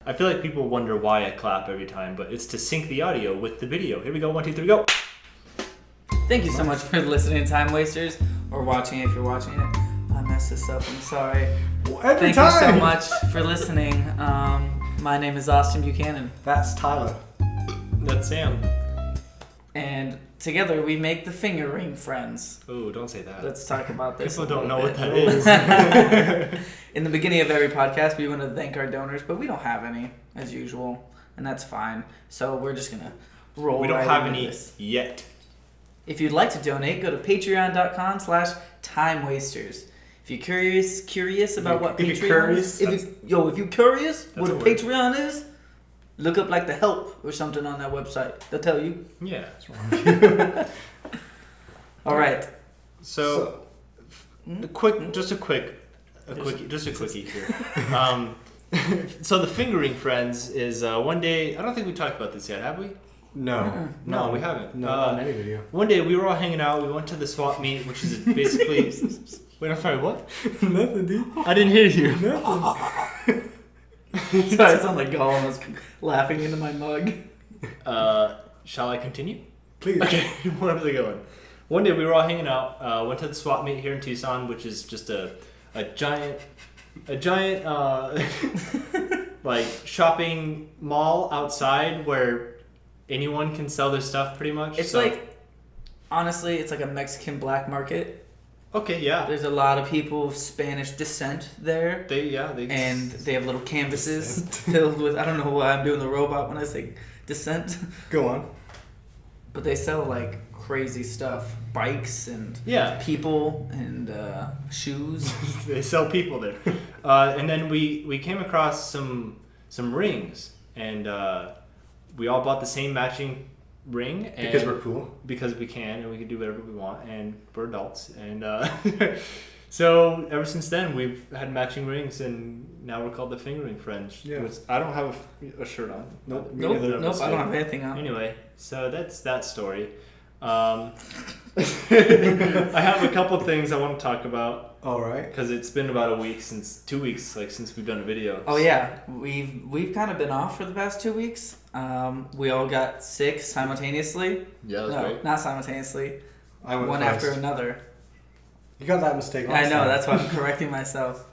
I feel like people wonder why I clap every time, but it's to sync the audio with the video. Here we go, 1, 2, 3, go! Thank you so much for listening to Time Wasters, or watching it if you're watching it. I messed this up, I'm sorry. Thank you so much for listening. My name is Austin Buchanan. That's Tyler. That's Sam. And together we make the Finger Ring Friends. Ooh, don't say that. Let's talk about this. People don't know what that is. is. In the beginning of every podcast, we want to thank our donors, but we don't have any, as usual, and that's fine. So we're just gonna roll. We don't right have into any this. yet. If you'd like to donate, go to patreon.com/timewasters. If you're curious about what if Patreon you're curious, is, if you're curious what a a word. Patreon is, look up like the help or something on that website. They'll tell you. Yeah. All right. So a quickie here. So the Fingering Friends is one day. I don't think we talked about this yet, have we? No. No, we haven't. No, not in any video. One day we were all hanging out. We went to the swap meet, which is basically. Wait, I'm sorry. What? Nothing, dude. I didn't hear you. Nothing. Sorry, I sound like Gollum was laughing into my mug. Shall I continue? Please. Okay, where was I going? One day we were all hanging out. Went to the swap meet here in Tucson, which is just a giant like shopping mall outside where anyone can sell their stuff pretty much. It's like, honestly, it's like a Mexican black market. Okay, yeah. There's a lot of people of Spanish descent there. They And they have little canvases filled with, I don't know why I'm doing the robot when I say descent. Go on. But they sell like crazy stuff. Bikes and people and shoes. They sell people there. And then we came across some rings, and we all bought the same matching ring. And Because we're cool. Because we can, and we can do whatever we want, and we're adults. And so ever since then, we've had matching rings, and now we're called the Fingering Friends. Yeah. Which I don't have a shirt on. Nope. Nope, I don't have anything on. Anyway, so that's that story. I have a couple things I want to talk about. All right. Because it's been about 2 weeks, since we've done a video. Oh yeah, we've kind of been off for the past 2 weeks. We all got sick simultaneously. Yeah, that was great. Not simultaneously. I went one first. after another. You got that mistake last I know, time. that's why I'm correcting myself.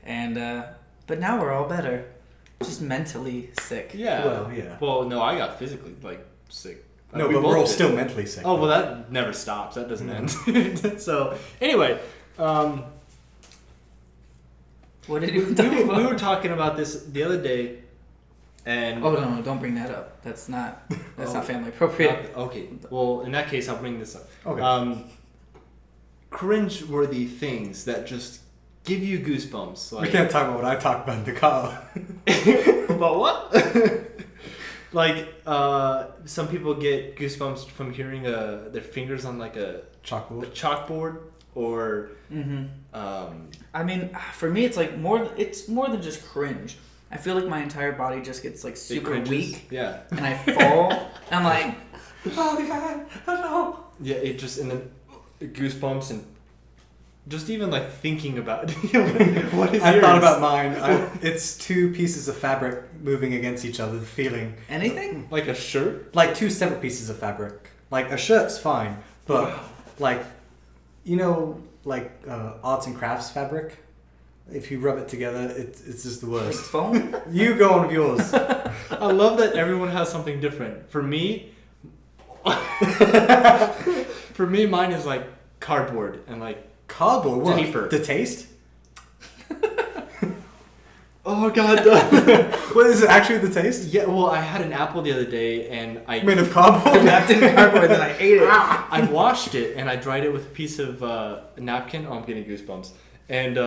And but now we're all better. Just mentally sick. Yeah. Well, yeah. Well, no, I got physically sick. No, We but both we're all did. still mentally sick. Oh well, that never stops. That doesn't end. So anyway, What did you talk about? we were talking about this the other day, and Oh no, don't bring that up. That's not family appropriate. Okay. Well, in that case, I'll bring this up. Okay. Cringe-worthy things that just give you goosebumps. We can't talk about what I talked about in the car. About what? Some people get goosebumps from hearing their fingers on like a chalkboard or. Mm-hmm. I mean, for me, it's like more than just cringe. I feel like my entire body just gets like super weak. Yeah. And I fall. And I'm like, oh god, oh no. Yeah, it just and then goosebumps and just even like thinking about what is I yours? thought about mine. It's two pieces of fabric moving against each other, the feeling. Anything? Like a shirt? Like two separate pieces of fabric. Like a shirt's fine, but arts and crafts fabric, if you rub it together, it's just the worst. Foam? You go on with yours. I love that everyone has something different. For me, mine is like cardboard and like Cardboard? What? Paper. The taste? oh god. What is it actually the taste? Yeah, well, I had an apple the other day and I Made of cardboard? Wrapped in cardboard, then I ate it. I washed it and I dried it with a piece of napkin. Oh, I'm getting goosebumps. And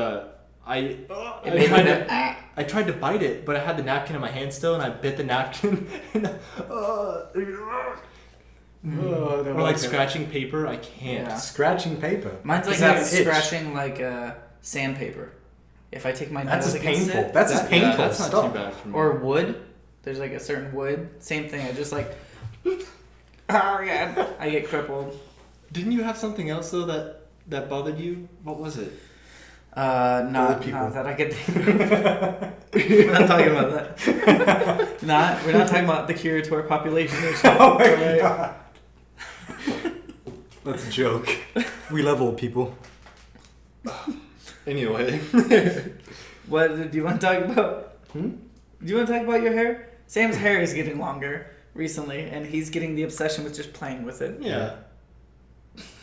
I tried to bite it, but I had the napkin in my hand still, and I bit the napkin. Or like scratching paper, I can't. Yeah. Scratching paper. Mine's like Does that itch? scratching like sandpaper. If I take my That's nails just against painful. it, That's just painful. That's not Stop. too bad for me. or wood. There's like a certain wood. Same thing. I just like. Oh god, I get crippled. Didn't you have something else though that bothered you? What was it? Old people. Not that I could think of. We're not talking about that. We're not talking about the cure to our population issue. Oh my god. That's a joke. We love old people. Anyway. What do you want to talk about? Hmm? Do you want to talk about your hair? Sam's hair is getting longer recently, and he's getting the obsession with just playing with it. Yeah.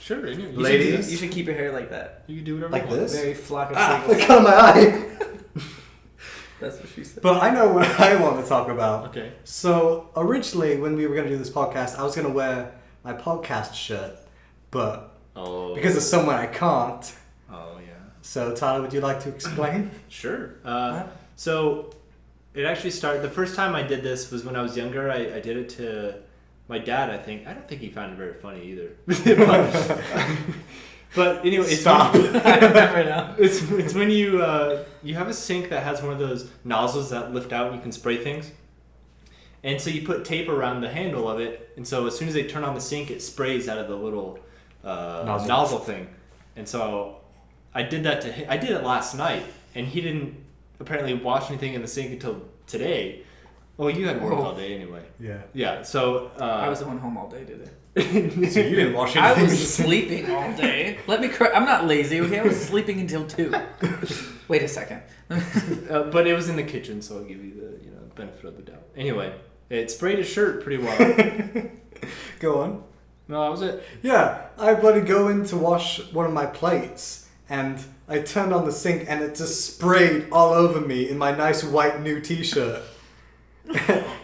Sure. Ladies. You should keep your hair like that. You can do whatever Like you want. this? Very flock of Ah, seagulls. look out of my eye. That's what she said. But I know what I want to talk about. Okay. So originally, when we were going to do this podcast, I was going to wear my podcast shirt, but Oh. because of someone I can't. Oh yeah. So Tyler, would you like to explain? Sure. What? So it actually started. The first time I did this was when I was younger. I did it to my dad. I don't think he found it very funny either. but anyway, it's Stop. I remember now. It's when you have a sink that has one of those nozzles that lift out and you can spray things. And so you put tape around the handle of it, and so as soon as they turn on the sink, it sprays out of the little nozzle thing. And so I did that to him. I did it last night, and he didn't apparently wash anything in the sink until today. Well, you had work all day anyway. Yeah. Yeah. So I was the one home all day today. So you didn't wash I anything. was sleeping all day. I'm not lazy, okay? I was sleeping until 2. Wait a second. but it was in the kitchen, so I'll give you the benefit of the doubt. Anyway, it sprayed his shirt pretty well. Go on. No, that was it. Yeah, I bloody go in to wash one of my plates, and I turned on the sink, and it just sprayed all over me in my nice white new T-shirt.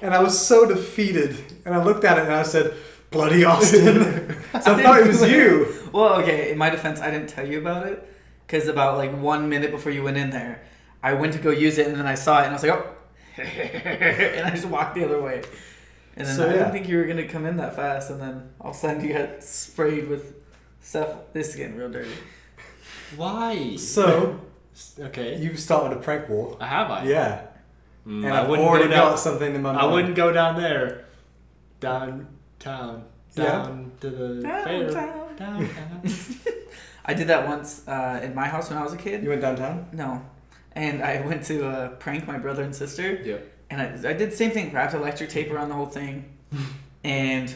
And I was so defeated, and I looked at it and I said, "Bloody Austin!" So I thought it was you. Well, okay, in my defense, I didn't tell you about it, because about like 1 minute before you went in there, I went to go use it, and then I saw it, and I was like, oh. And I just walked the other way. And then I didn't think you were going to come in that fast, and then all of a sudden you got sprayed with stuff. This is getting real dirty. Why? So, okay. you've started a prank war. Have I? Yeah. Mm, And I I've wouldn't already go down. got something in my mind. I wouldn't go down there. Downtown. Yeah. Down to the fair. Downtown. Downtown. I did that once in my house when I was a kid. You went downtown? No. And I went to prank my brother and sister. Yeah. And I did the same thing, wrapped electric tape around the whole thing. And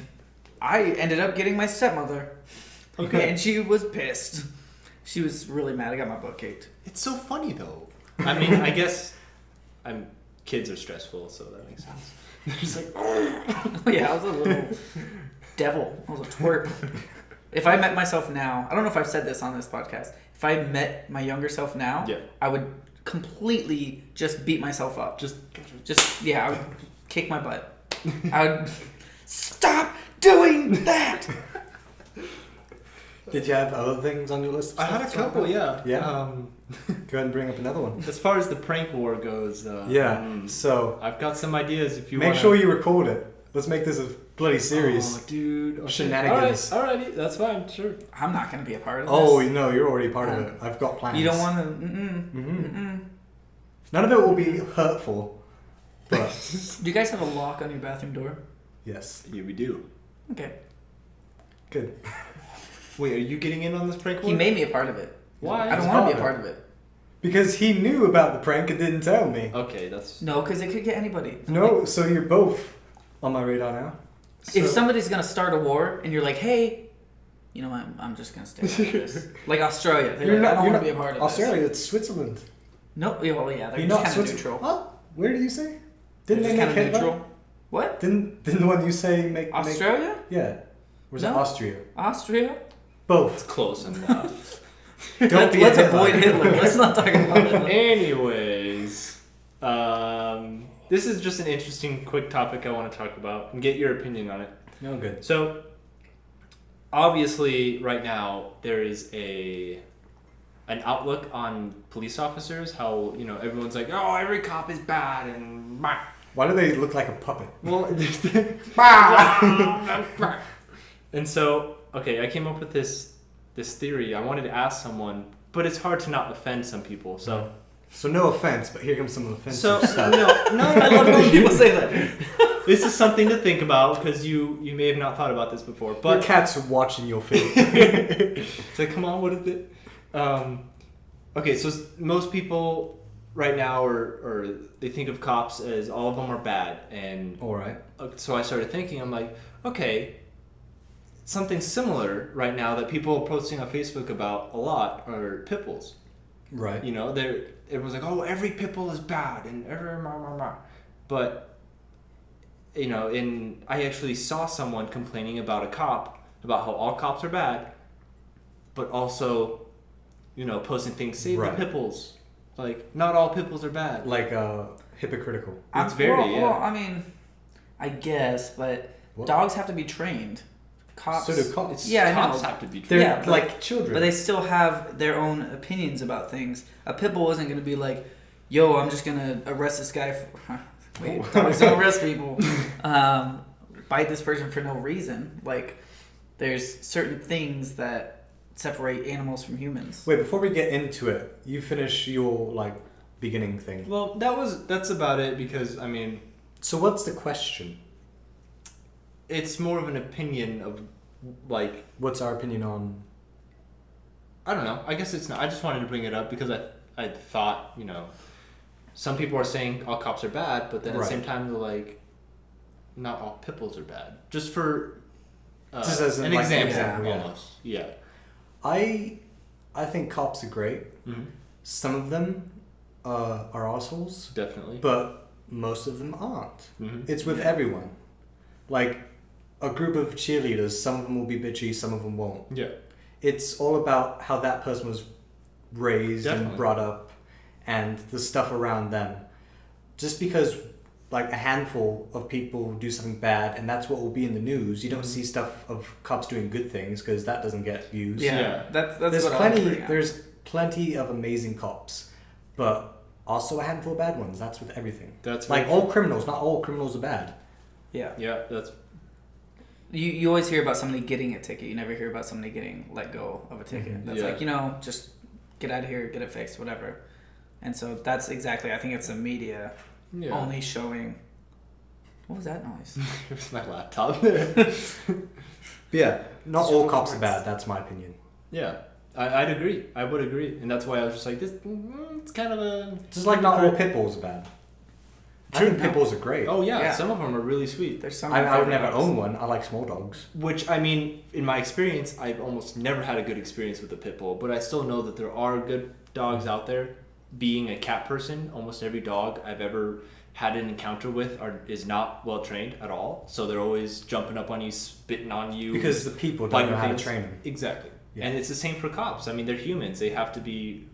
I ended up getting my stepmother. Okay. And she was pissed. She was really mad. I got my butt kicked. It's so funny though. I mean, I guess kids are stressful, so that makes sense. They're just like, Yeah, I was a little devil. I was a twerp. If I met myself now, I don't know if I've said this on this podcast. If I met my younger self now, yeah. I would completely just beat myself up. Just I would kick my butt. I would stop doing that. Did you have other things on your list? I had a couple, yeah. Yeah? Go Um, ahead and bring up another one. as far as the prank war goes, So, I've got some ideas if you want. make sure you record it. Let's make this a bloody series. Oh, dude. Okay. Shenanigans. Alrighty, that's fine, sure. I'm not going to be a part of this. Oh, no, you're already part of it. I've got plans. You don't want to... Mm-hmm. None of it will be hurtful, but Do you guys have a lock on your bathroom door? yes. Yeah, we do. Okay. Good. Wait, are you getting in on this prank war? He made me a part of it. Why? I don't want to be a part of it. Because he knew about the prank and didn't tell me. Okay, that's... No, because it could get anybody. No, so you're both on my radar now. If somebody's going to start a war and you're like, hey, you know what, I'm just going to stay like this. Like Australia. They're like, I don't want to be a part of Australia, it's Switzerland. this. No, yeah, well, yeah, they're You're just not kind of Switzerland. neutral. What? Where did you say? They're Didn't just they kind make of Hitler? neutral. What? Didn't the one you say make... Australia? Yeah. Or was it No. Austria? Austria? Both. Close enough. Don't be Let's a Hitler. avoid Hitler. Let's not talk about Hitler. Anyways, this is just an interesting, quick topic I want to talk about and get your opinion on it. No good. So, obviously, right now there is an outlook on police officers. How everyone's like, oh, every cop is bad and Why do they look like a puppet? well, and so okay, I came up with this theory. I wanted to ask someone, but it's hard to not offend some people. So. So no offense, but here comes some offensive So stuff. no, I love when people say that. this is something to think about because you may have not thought about this before. Your But cat's watching your feet. it's like, come on, what is it? okay, so most people right now or they think of cops as all of them are bad, and All right. so I started thinking, I'm like, okay, something similar right now that people are posting on Facebook about a lot are pit bulls. Right. You know, everyone's like, oh, every pit bull is bad, and but you know, I actually saw someone complaining about a cop about how all cops are bad, but also, you know, posting things, save Right. the pit bulls. Like, not all pit bulls are bad. Like hypocritical. It's very, well, I mean, I guess, but What? dogs have to be trained. Cops. So do cops. It's, Yeah, I cops know. have to be They're trained. Yeah, but- like children. But they still have their own opinions about things. A pit bull isn't going to be like, yo, I'm just going to arrest this guy for... Wait, dogs don't arrest people. Bite this person for no reason. Like, there's certain things that separate animals from humans. Wait, before we get into it, you finish your like beginning thing. Well, that's about it, because, I mean, So what's the question? it's more of an opinion of, like, What's our opinion on? I don't know. I guess it's not. I just wanted to bring it up because I thought, you know, some people are saying all cops are bad, but then at the Right. same time they're like, not all pit bulls are bad. Just for Just as an like, example, yeah. almost. Yeah. I think cops are great. Mm-hmm. Some of them are assholes, Definitely. but most of them aren't. Mm-hmm. It's with everyone. Like a group of cheerleaders, some of them will be bitchy, some of them won't. Yeah. It's all about how that person was raised Definitely. and brought up and the stuff around them. Just because like a handful of people do something bad and that's what will be in the news, you don't Mhm. see stuff of cops doing good things because that doesn't get views. Yeah. That's There's what I'm getting at. there's plenty of amazing cops, but also a handful of bad ones. That's with everything. That's Like very all criminals, not all criminals are bad. Yeah. Yeah, that's You always hear about somebody getting a ticket. You never hear about somebody getting let go of a ticket. Mhm. That's Yeah. like, you know, just get out of here, get it fixed, whatever. And so that's exactly, I think it's the media yeah. only showing... What was that noise? It was my laptop. But yeah, not Just all go cops for are it. bad. That's my opinion. Yeah. I'd agree. I would agree. And that's why I was just like, this it's kind of a... Just like not all pit bulls are bad. I True, think pit no. bulls are great. Oh, yeah, Yeah. some of them are really sweet. There's some... I would never own one. I like small dogs. Which, I mean, in my experience, I've almost never had a good experience with a pit bull, but I still know that there are good dogs out there. Being a cat person, almost every dog I've ever had an encounter with is not well trained at all. So they're always jumping up on you, spitting on you. Because the people don't biting know how to things. train them. Exactly. Yeah. And it's the same for cops. I mean, they're humans. They have to be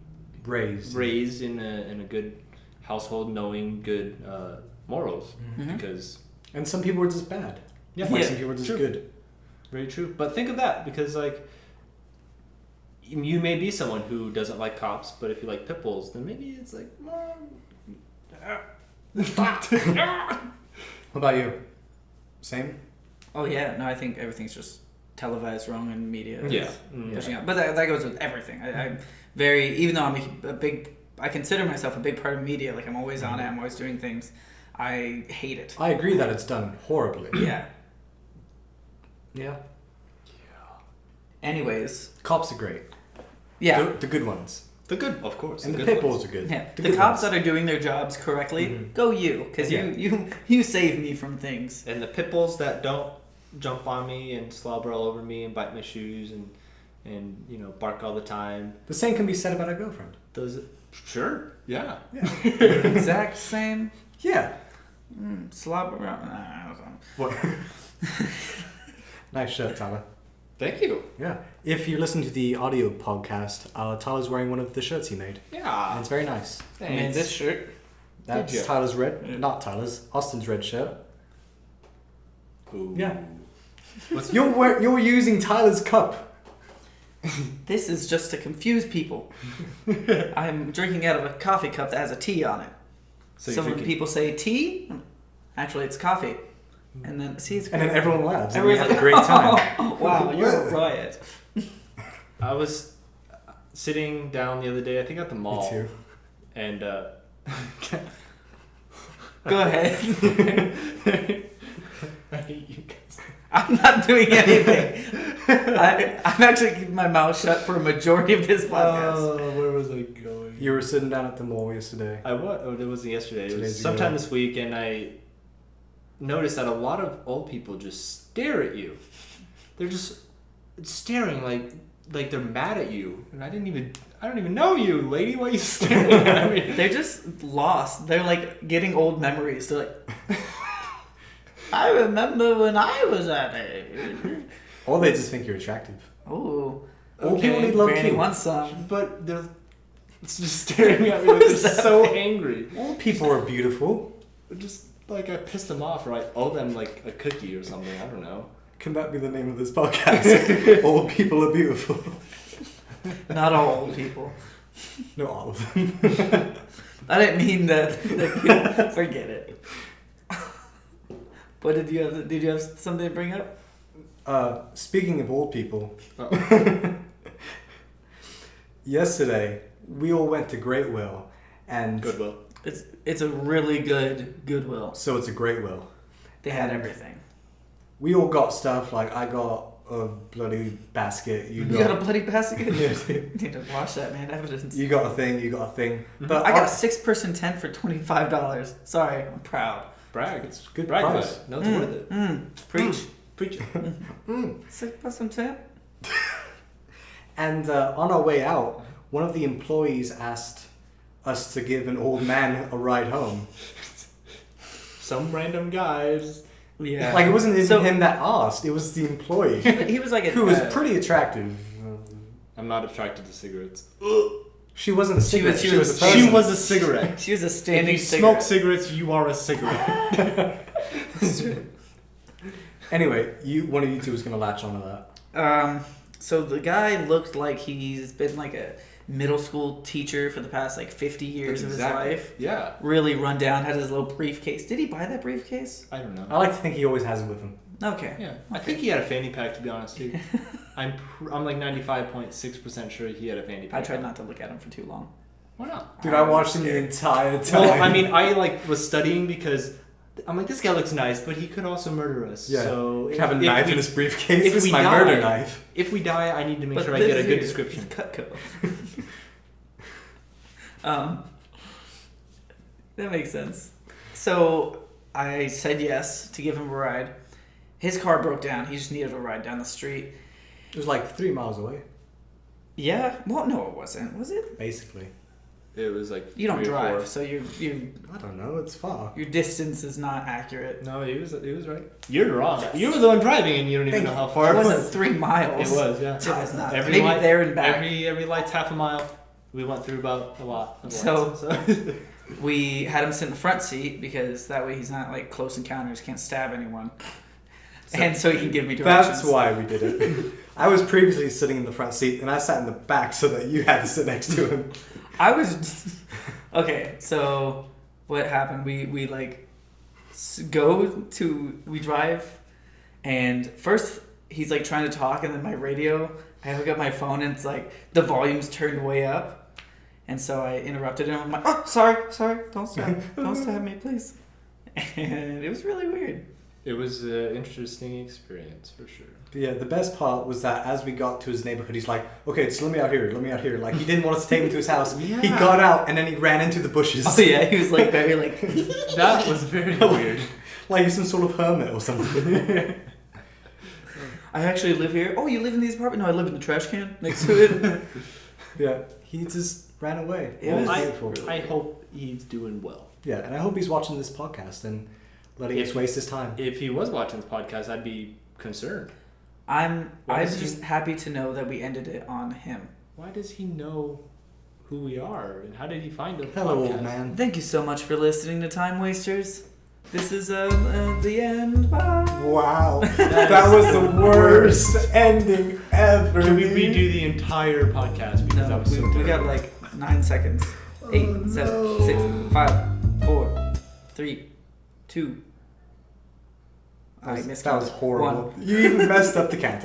Raised. in a good household, knowing good morals. Mhm. Because, And some people are just bad. yeah, Like Yeah, some people are just true. good. Very true. But think of that, because like you may be someone who doesn't like cops, but if you like pit bulls, then maybe it's like What about you? Same? Oh, yeah. No, I think everything's just televised wrong in media. yeah. It's Mm. pushing out. But that goes with everything. I'm very... Even though I'm a big... I consider myself a big part of media. Like, I'm always on it. I'm always doing things. I hate it. I agree that it's done horribly. Yeah. Yeah. Anyways. Cops are great. Yeah. The good ones. The good, of course. And the good pit ones. bulls are good. Yeah, The the good cops ones. that are doing their jobs correctly, Mhm. go you, because Yeah. you save me from things. And the pit bulls that don't jump on me and slobber all over me and bite my shoes and you know bark all the time. The same can be said about a girlfriend. Those, sure, yeah. Exact same. Yeah. Slobber around. Nah, I don't know. What? Nice shirt, Tyler. Thank you. Yeah. If you listen to the audio podcast, Tyler's wearing one of the shirts he made. And Yeah. it's very nice. I mean, this shirt. That's you? Tyler's red, Yeah. not Tyler's, Austin's red shirt. Ooh. Yeah. What's You're using Tyler's cup. This is just to confuse people. I'm drinking out of a coffee cup that has a T on it. so So you're when drinking? people say tea, actually it's coffee. And then see, it's And then everyone laughs and we Everyone's have a great time. Oh, wow, you're a riot. I was sitting down the other day, I think at the mall. Me too. And Go ahead. I hate you guys. I'm not doing anything. I'm actually keeping my mouth shut for a majority of this podcast. Where was I going? You were sitting down at the mall yesterday. I was. Oh, it wasn't yesterday. It 2 was days ago. sometime this week, and I noticed that a lot of old people just stare at you. They're just staring like they're mad at you, and I don't even know you, lady. Why are you staring at me? They're just lost. They're like getting old memories. They're like, I remember when I was at age. Or they just think you're attractive. Oh, Old people need love Granny too. wants some. But they're just staring at me like they're so angry. Old people are beautiful. Just like I pissed them off, or I owe them like a cookie or something. I don't know. Can that be the name of this podcast? Old people are beautiful. Not all old people. No, all of them. I didn't mean that. Forget it. What did you have? Did you have something to bring up? Speaking of old people, Oh. yesterday we all went to Greatwell, and Goodwill. It's a really good Goodwill. so it's a Greatwell. They had And everything. We all got stuff. Like I got a bloody basket. You got a bloody basket? Yeah. You need to wash that, man. Evidence. You got a thing. You got a thing. But I got a 6-person tent for $25. Sorry, I'm proud. Brag. It's good Brag about price. it. No, it's worth it. Preach. Preach it. 6-person tent? And on our way out, one of the employees asked us to give an old man a ride home. Some random guys. Yeah. Like it wasn't even So- him that asked; it was the employee He was like a... who was pretty attractive. I'm not attracted to cigarettes. She wasn't a cigarette. she was- a person. She was a cigarette. She was a If standing you cigarette. smoke cigarettes, you are a cigarette. Anyway, one of you two was gonna latch onto that. So the guy looked like he's been like a middle school teacher for the past like 50 years of his life. Yeah. Really run down, had his little briefcase. Did he buy that briefcase? I don't know. I like to think he always has it with him. Okay. Yeah. I think he had a fanny pack, to be honest, too. I'm like 95.6% sure he had a fanny pack. I tried not to look at him for too long. Why not? Dude, I watched him the entire time. Well, I mean, I like was studying because I'm like, this guy looks nice, but he could also murder us. Yeah. So He have a knife in his briefcase. if This is we my die- murder knife. If we die, I need to make But sure I this get a is good here. description. It's Cutco. That makes sense. So I said yes to give him a ride. His car broke down. He just needed a ride down the street. It was like 3 miles away, Yeah. Well, no, it wasn't. Was it? basically. It was like You don't 3 or drive, 4. so I don't know. It's far. your distance is not accurate. No, he was right. You're wrong. You were the one driving, and you don't even know how far It it wasn't was. 3 miles. It was, yeah. It was not. Every Maybe light- there and back. Every light's half a mile. We went through about a lot. Of So- lights, We had him sit in the front seat because that way he's not like close encounters, can't stab anyone. And so he can give me directions. That's why we did it. I was previously sitting in the front seat, and I sat in the back so that you had to sit next to him. I was okay. So what happened? We like we drive, and first he's like trying to talk, and then my radio. I hook up my phone, and it's like the volume's turned way up, and so I interrupted him. I'm like, oh, sorry, don't stab me, please. And it was really weird. it was an interesting experience for sure. But yeah, the best part was that as we got to his neighborhood, he's like, okay, so let me out here. Like, he didn't want us to take him to his house. Yeah. He got out, and then he ran into the bushes. Oh yeah, he was like very like. That was very weird. Like he's some sort of hermit or something. I actually live here. Oh, you live in this apartment? No, I live in the trash can next to it. Yeah, he just ran away. It was beautiful. I hope he's doing well. Yeah, and I hope he's watching this podcast and letting us waste his time. If he was watching this podcast, I'd be concerned. I'm Why does just he- happy to know that we ended it on him. Why does he know who we are, and how did he find us? Hello, old man. Thank you so much for listening to Time Wasters. This is the end. Bye. Wow, that was the worst ending ever. Can we dude. redo the entire podcast because that No, was so we got terrible. like 9 seconds. 8, Oh, 7, no. 6, 5, 4, 3, 2. That was, missed that was count. horrible. 1. You even messed up the count.